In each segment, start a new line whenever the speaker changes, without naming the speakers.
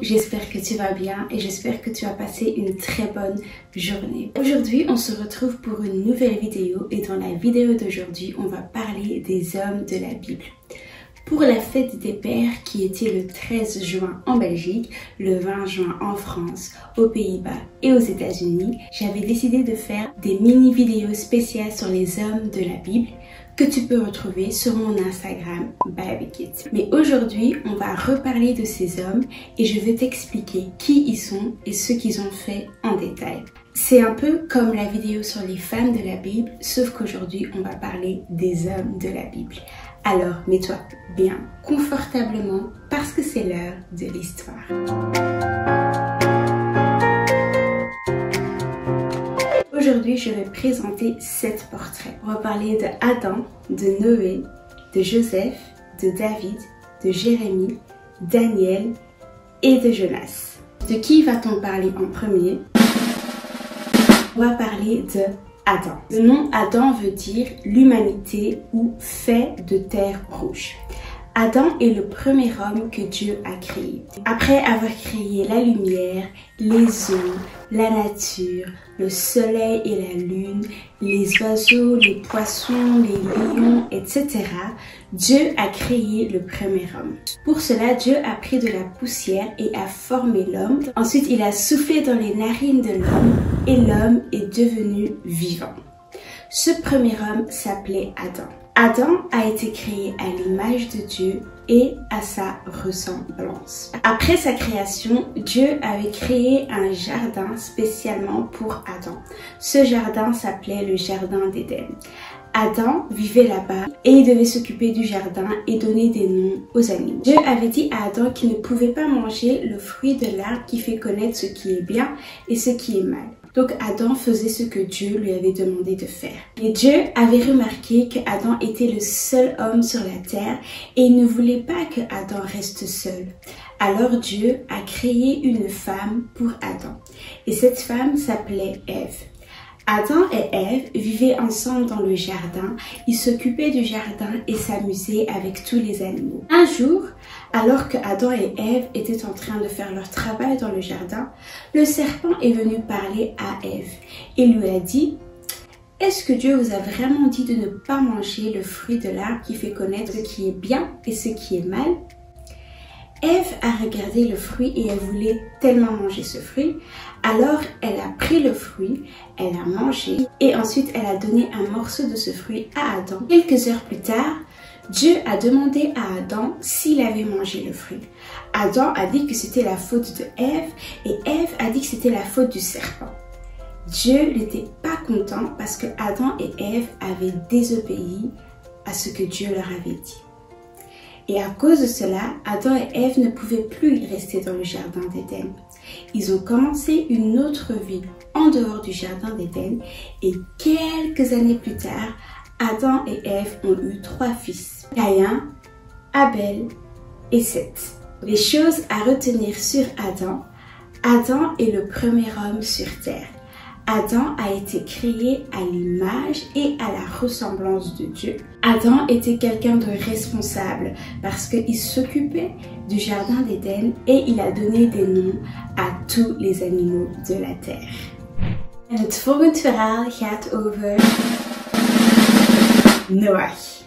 j'espère que tu vas bien et j'espère que tu as passé une très bonne journée. Aujourd'hui, on se retrouve pour une nouvelle vidéo et dans la vidéo d'aujourd'hui, on va parler des hommes de la Bible. Pour la fête des pères qui était le 13 juin en Belgique, le 20 juin en France, aux Pays-Bas et aux États-Unis, j'avais décidé de faire des mini-vidéos spéciales sur les hommes de la Bible que tu peux retrouver sur mon Instagram BiBleKids. Mais aujourd'hui, on va reparler de ces hommes et je vais t'expliquer qui ils sont et ce qu'ils ont fait en détail. C'est un peu comme la vidéo sur les femmes de la Bible, sauf qu'aujourd'hui, on va parler des hommes de la Bible. Alors, mets-toi bien confortablement parce que c'est l'heure de l'histoire. Aujourd'hui, je vais présenter 7 portraits. On va parler de Adam, de Noé, de Joseph, de David, de Jérémie, Daniel et de Jonas. De qui va-t-on parler en premier? On va parler de Adam. Le nom Adam veut dire l'humanité ou fait de terre rouge. Adam est le premier homme que Dieu a créé. Après avoir créé la lumière, les eaux, la nature, le soleil et la lune, les oiseaux, les poissons, les lions, etc., Dieu a créé le premier homme. Pour cela, Dieu a pris de la poussière et a formé l'homme. Ensuite, il a soufflé dans les narines de l'homme et l'homme est devenu vivant. Ce premier homme s'appelait Adam. Adam a été créé à l'image de Dieu et à sa ressemblance. Après sa création, Dieu avait créé un jardin spécialement pour Adam. Ce jardin s'appelait le jardin d'Éden. Adam vivait là-bas et il devait s'occuper du jardin et donner des noms aux animaux. Dieu avait dit à Adam qu'il ne pouvait pas manger le fruit de l'arbre qui fait connaître ce qui est bien et ce qui est mal. Donc Adam faisait ce que Dieu lui avait demandé de faire. Et Dieu avait remarqué que Adam était le seul homme sur la terre et il ne voulait pas que Adam reste seul. Alors Dieu a créé une femme pour Adam. Et cette femme s'appelait Ève. Adam et Ève vivaient ensemble dans le jardin, ils s'occupaient du jardin et s'amusaient avec tous les animaux. Un jour, alors que Adam et Ève étaient en train de faire leur travail dans le jardin, le serpent est venu parler à Ève et lui a dit « Est-ce que Dieu vous a vraiment dit de ne pas manger le fruit de l'arbre qui fait connaître ce qui est bien et ce qui est mal ?» Ève a regardé le fruit et elle voulait tellement manger ce fruit. Alors elle a pris le fruit, elle a mangé et ensuite elle a donné un morceau de ce fruit à Adam. Quelques heures plus tard, Dieu a demandé à Adam s'il avait mangé le fruit. Adam a dit que c'était la faute de Ève et Ève a dit que c'était la faute du serpent. Dieu n'était pas content parce que Adam et Ève avaient désobéi à ce que Dieu leur avait dit. Et à cause de cela, Adam et Ève ne pouvaient plus rester dans le jardin d'Éden. Ils ont commencé une autre vie en dehors du jardin d'Éden et quelques années plus tard, Adam et Ève ont eu 3 fils, Caïn, Abel et Seth. Les choses à retenir sur Adam. Adam est le premier homme sur terre. Adam a été créé à l'image et à la ressemblance de Dieu. Adam était quelqu'un de responsable parce qu'il s'occupait du jardin d'Éden et il a donné des noms à tous les animaux de la terre. En het volgende verhaal gaat over Noach.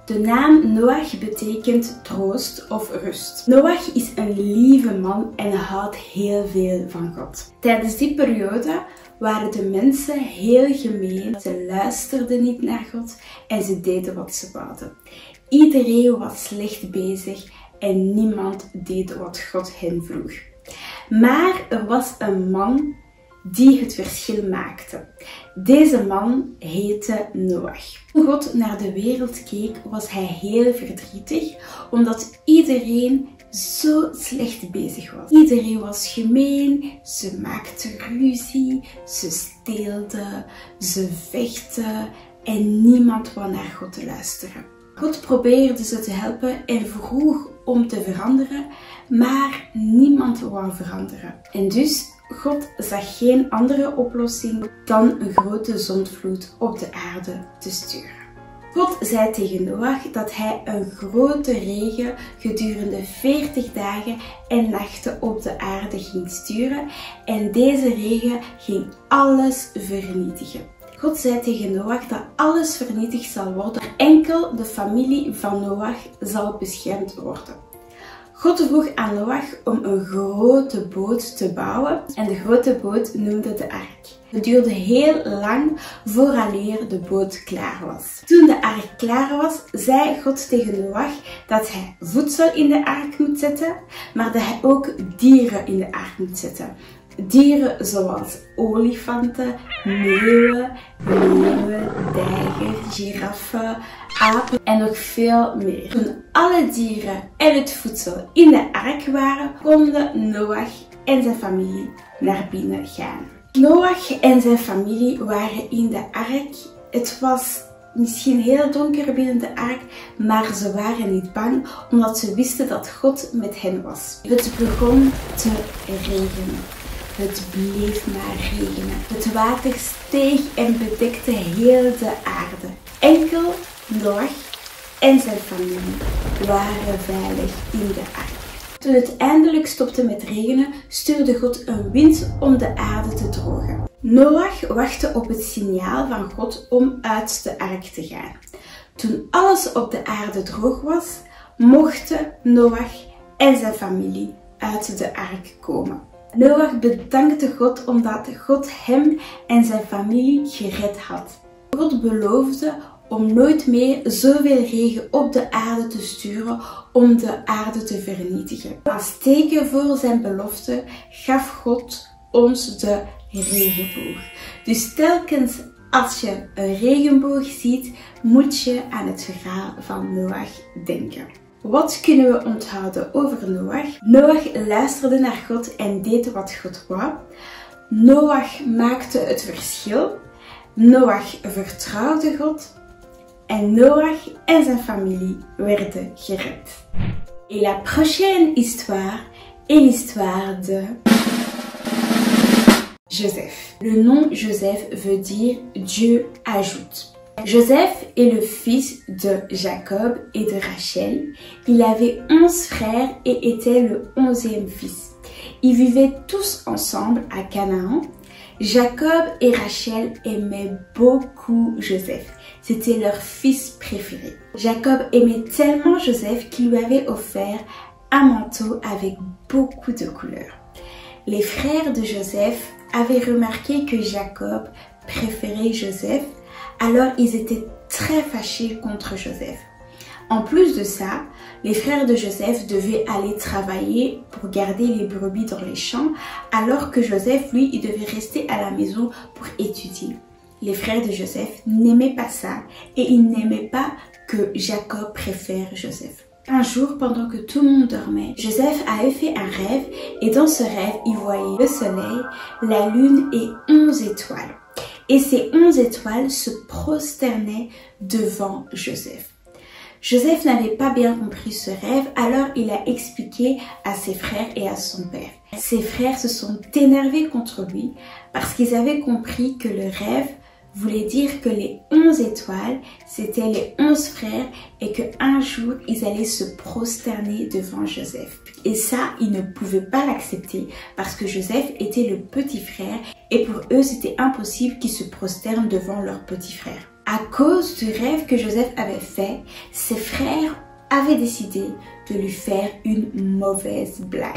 De naam Noach betekent troost of rust. Noach is een lieve man en houdt heel veel van God. Tijdens die periode waren de mensen heel gemeen. Ze luisterden niet naar God en ze deden wat ze wouden. Iedereen was slecht bezig en niemand deed wat God hen vroeg. Maar er was een man die het verschil maakte. Deze man heette Noach. Toen God naar de wereld keek, was hij heel verdrietig, omdat iedereen zo slecht bezig was. Iedereen was gemeen, ze maakten ruzie, ze steelden, ze vechten en niemand wou naar God luisteren. God probeerde ze te helpen en vroeg om te veranderen, maar niemand wou veranderen. En dus God zag geen andere oplossing dan een grote zondvloed op de aarde te sturen. God zei tegen Noach dat hij een grote regen gedurende 40 dagen en nachten op de aarde ging sturen en deze regen ging alles vernietigen. God zei tegen Noach dat alles vernietigd zal worden, maar enkel de familie van Noach zal beschermd worden. God vroeg aan Noach om een grote boot te bouwen en de grote boot noemde de ark. Het duurde heel lang vooraleer de boot klaar was. Toen de ark klaar was, zei God tegen Noach dat hij voedsel in de ark moet zetten, maar dat hij ook dieren in de ark moet zetten. Dieren zoals olifanten, meeuwen, leeuwen, tijgers, giraffen, apen en nog veel meer. Toen alle dieren en het voedsel in de ark waren, konden Noach en zijn familie naar binnen gaan. Noach en zijn familie waren in de ark. Het was misschien heel donker binnen de ark, maar ze waren niet bang omdat ze wisten dat God met hen was. Het begon te regenen. Het bleef maar regenen. Het water steeg en bedekte heel de aarde. Enkel Noach en zijn familie waren veilig in de ark. Toen het eindelijk stopte met regenen, stuurde God een wind om de aarde te drogen. Noach wachtte op het signaal van God om uit de ark te gaan. Toen alles op de aarde droog was, mochten Noach en zijn familie uit de ark komen. Noach bedankte God omdat God hem en zijn familie gered had. God beloofde om nooit meer zoveel regen op de aarde te sturen om de aarde te vernietigen. Als teken voor zijn belofte gaf God ons de regenboog. Dus telkens als je een regenboog ziet, moet je aan het verhaal van Noach denken. Wat kunnen we onthouden over Noach? Noach luisterde naar God en deed wat God wou. Noach maakte het verschil. Noach vertrouwde God. En Noach en zijn familie werden gered. Et la prochaine histoire est l'histoire de Joseph. Le nom Joseph veut dire Dieu ajoute. Joseph est le fils de Jacob et de Rachel. Il avait 11 frères et était le 11e fils. Ils vivaient tous ensemble à Canaan. Jacob et Rachel aimaient beaucoup Joseph. C'était leur fils préféré. Jacob aimait tellement Joseph qu'il lui avait offert un manteau avec beaucoup de couleurs. Les frères de Joseph avaient remarqué que Jacob préférait Joseph. Alors ils étaient très fâchés contre Joseph. En plus de ça, les frères de Joseph devaient aller travailler pour garder les brebis dans les champs, alors que Joseph, lui, il devait rester à la maison pour étudier. Les frères de Joseph n'aimaient pas ça et ils n'aimaient pas que Jacob préfère Joseph. Un jour, pendant que tout le monde dormait, Joseph avait fait un rêve et dans ce rêve, il voyait le soleil, la lune et 11 étoiles. Et ces 11 étoiles se prosternaient devant Joseph. Joseph n'avait pas bien compris ce rêve, alors il a expliqué à ses frères et à son père. Ses frères se sont énervés contre lui parce qu'ils avaient compris que le rêve voulait dire que les 11 étoiles, c'était les 11 frères et qu'un jour, ils allaient se prosterner devant Joseph. Et ça, ils ne pouvaient pas l'accepter parce que Joseph était le petit frère et pour eux, c'était impossible qu'ils se prosternent devant leur petit frère. À cause du rêve que Joseph avait fait, ses frères avaient décidé de lui faire une mauvaise blague.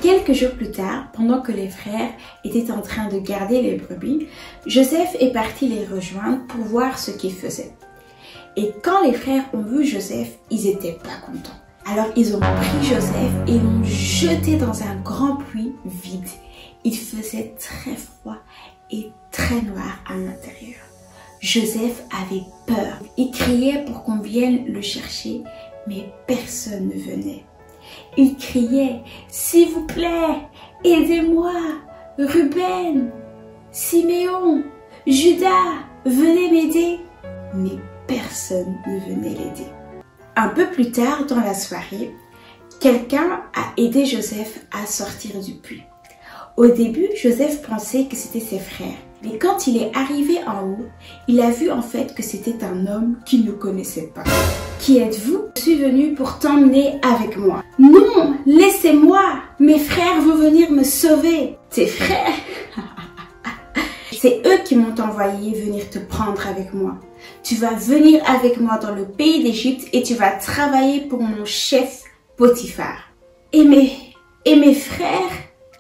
Quelques jours plus tard, pendant que les frères étaient en train de garder les brebis, Joseph est parti les rejoindre pour voir ce qu'ils faisaient. Et quand les frères ont vu Joseph, ils n'étaient pas contents. Alors ils ont pris Joseph et l'ont jeté dans un grand puits vide. Il faisait très froid et très noir à l'intérieur. Joseph avait peur. Il criait pour qu'on vienne le chercher, mais personne ne venait. Il criait « S'il vous plaît, aidez-moi, Ruben, Siméon, Judas, venez m'aider !» Mais personne ne venait l'aider. Un peu plus tard dans la soirée, quelqu'un a aidé Joseph à sortir du puits. Au début, Joseph pensait que c'était ses frères. Mais quand il est arrivé en haut, il a vu en fait que c'était un homme qu'il ne connaissait pas. Qui êtes-vous? Je suis venu pour t'emmener avec moi. Non, laissez-moi. Mes frères vont venir me sauver. Tes frères? C'est eux qui m'ont envoyé venir te prendre avec moi. Tu vas venir avec moi dans le pays d'Égypte et tu vas travailler pour mon chef Potiphar. Et mes frères?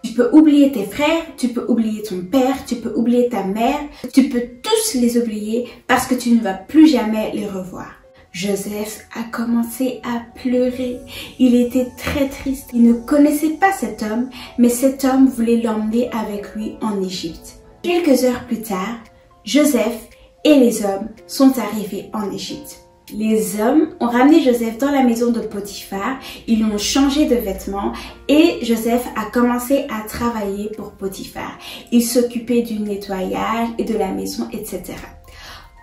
Tu peux oublier tes frères, tu peux oublier ton père, tu peux oublier ta mère, tu peux tous les oublier parce que tu ne vas plus jamais les revoir. Joseph a commencé à pleurer. Il était très triste. Il ne connaissait pas cet homme, mais cet homme voulait l'emmener avec lui en Égypte. Quelques heures plus tard, Joseph et les hommes sont arrivés en Égypte. Les hommes ont ramené Joseph dans la maison de Potiphar, ils l'ont changé de vêtements et Joseph a commencé à travailler pour Potiphar. Il s'occupait du nettoyage et de la maison, etc.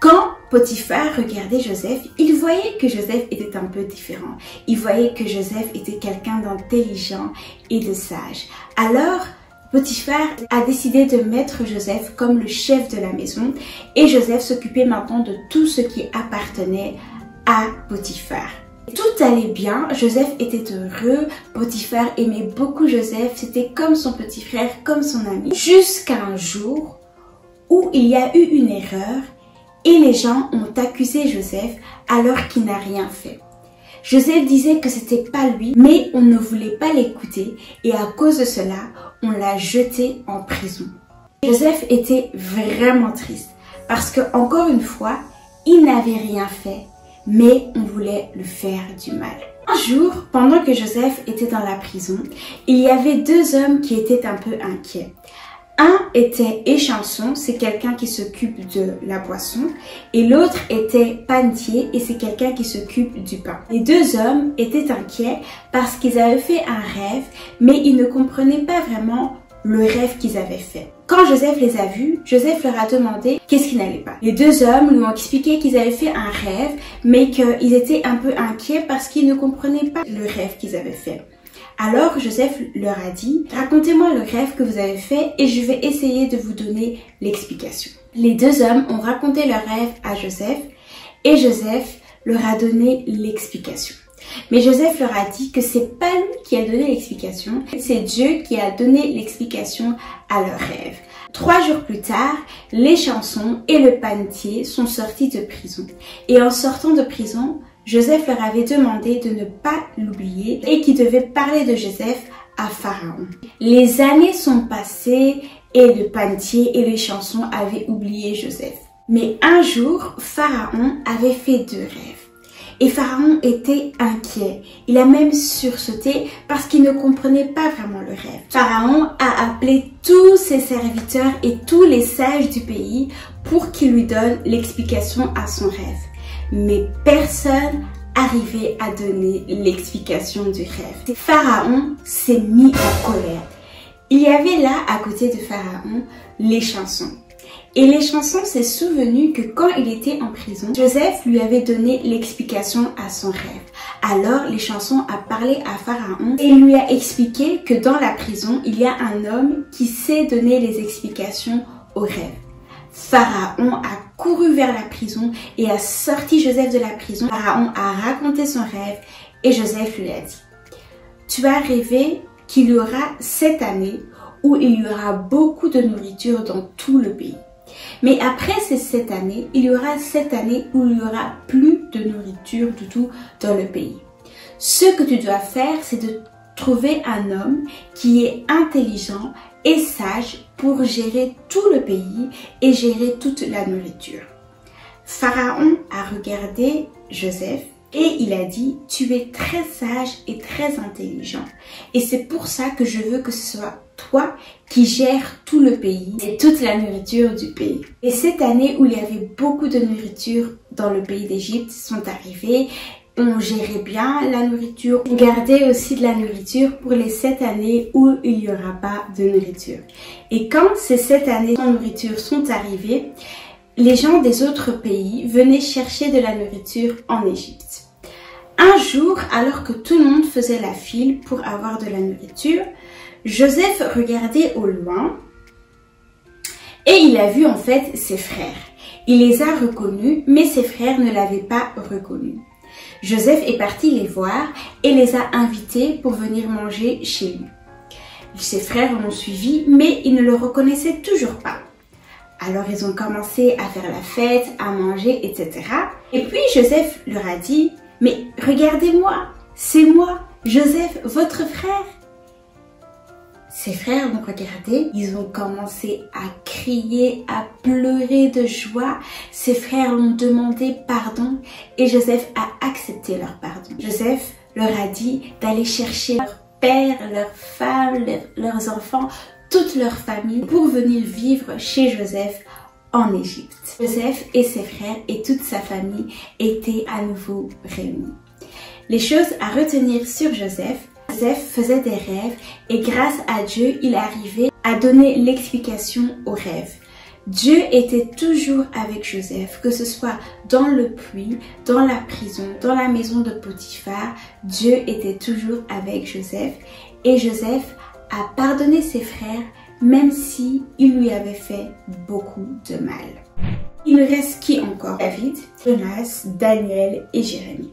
Quand Potiphar regardait Joseph, il voyait que Joseph était un peu différent. Il voyait que Joseph était quelqu'un d'intelligent et de sage. Alors, Potiphar a décidé de mettre Joseph comme le chef de la maison et Joseph s'occupait maintenant de tout ce qui appartenait à Potiphar. Tout allait bien, Joseph était heureux, Potiphar aimait beaucoup Joseph, c'était comme son petit frère, comme son ami. Jusqu'à un jour où il y a eu une erreur et les gens ont accusé Joseph alors qu'il n'a rien fait. Joseph disait que c'était pas lui, mais on ne voulait pas l'écouter et à cause de cela, on l'a jeté en prison. Joseph était vraiment triste parce que, encore une fois, il n'avait rien fait, mais on voulait lui faire du mal. Un jour, pendant que Joseph était dans la prison, il y avait deux hommes qui étaient un peu inquiets. Un était échanson, c'est quelqu'un qui s'occupe de la boisson, et l'autre était panetier, et c'est quelqu'un qui s'occupe du pain. Les deux hommes étaient inquiets parce qu'ils avaient fait un rêve, mais ils ne comprenaient pas vraiment le rêve qu'ils avaient fait. Quand Joseph les a vus, Joseph leur a demandé qu'est-ce qui n'allait pas. Les deux hommes lui ont expliqué qu'ils avaient fait un rêve, mais qu'ils étaient un peu inquiets parce qu'ils ne comprenaient pas le rêve qu'ils avaient fait. Alors Joseph leur a dit, racontez-moi le rêve que vous avez fait et je vais essayer de vous donner l'explication. Les deux hommes ont raconté leur rêve à Joseph et Joseph leur a donné l'explication. Mais Joseph leur a dit que c'est pas lui qui a donné l'explication, c'est Dieu qui a donné l'explication à leur rêve. 3 jours plus tard, l'échanson et le panetier sont sortis de prison. Et en sortant de prison, Joseph leur avait demandé de ne pas l'oublier et qu'ils devaient parler de Joseph à Pharaon. Les années sont passées et le panetier et l'échanson avaient oublié Joseph. Mais un jour, Pharaon avait fait 2 rêves. Et Pharaon était inquiet. Il a même sursauté parce qu'il ne comprenait pas vraiment le rêve. Pharaon a appelé tous ses serviteurs et tous les sages du pays pour qu'ils lui donnent l'explication à son rêve. Mais personne n'arrivait à donner l'explication du rêve. Pharaon s'est mis en colère. Il y avait là, à côté de Pharaon, l'échanson. Et l'échanson s'est souvenu que quand il était en prison, Joseph lui avait donné l'explication à son rêve. Alors l'échanson a parlé à Pharaon et lui a expliqué que dans la prison, il y a un homme qui sait donner les explications aux rêves. Pharaon a couru vers la prison et a sorti Joseph de la prison. Pharaon a raconté son rêve et Joseph lui a dit « Tu as rêvé qu'il y aura 7 années où il y aura beaucoup de nourriture dans tout le pays. Mais après ces 7 années, il y aura 7 années où il y aura plus de nourriture du tout dans le pays. Ce que tu dois faire, c'est de trouver un homme qui est intelligent et sage pour gérer tout le pays et gérer toute la nourriture. » Pharaon a regardé Joseph et il a dit « Tu es très sage et très intelligent et c'est pour ça que je veux que ce soit toi qui gères tout le pays et toute la nourriture du pays. » Et cette année où il y avait beaucoup de nourriture dans le pays d'Égypte sont arrivées. On gérait bien la nourriture, on gardait aussi de la nourriture pour les 7 années où il n'y aura pas de nourriture. Et quand ces 7 années sans nourriture sont arrivées, les gens des autres pays venaient chercher de la nourriture en Égypte. Un jour, alors que tout le monde faisait la file pour avoir de la nourriture, Joseph regardait au loin Et il a vu en fait ses frères. Il les a reconnus, mais ses frères ne l'avaient pas reconnu. Joseph est parti les voir et les a invités pour venir manger chez lui. Ses frères l'ont suivi, mais ils ne le reconnaissaient toujours pas. Alors ils ont commencé à faire la fête, à manger, etc. Et puis Joseph leur a dit, « Mais regardez-moi, c'est moi, Joseph, votre frère !» Ses frères l'ont regardé, ils ont commencé à crier, à pleurer de joie. Ses frères l'ont demandé pardon et Joseph a accepté leur pardon. Joseph leur a dit d'aller chercher leur père, leurs femmes, leurs enfants, toute leur famille pour venir vivre chez Joseph en Égypte. Joseph et ses frères et toute sa famille étaient à nouveau réunis. Les choses à retenir sur Joseph faisait des rêves et grâce à Dieu, il arrivait à donner l'explication aux rêves. Dieu était toujours avec Joseph, que ce soit dans le puits, dans la prison, dans la maison de Potiphar, Dieu était toujours avec Joseph et Joseph a pardonné ses frères même si il lui avait fait beaucoup de mal. Il ne reste qui encore? David, Jonas, Daniel et Jérémie.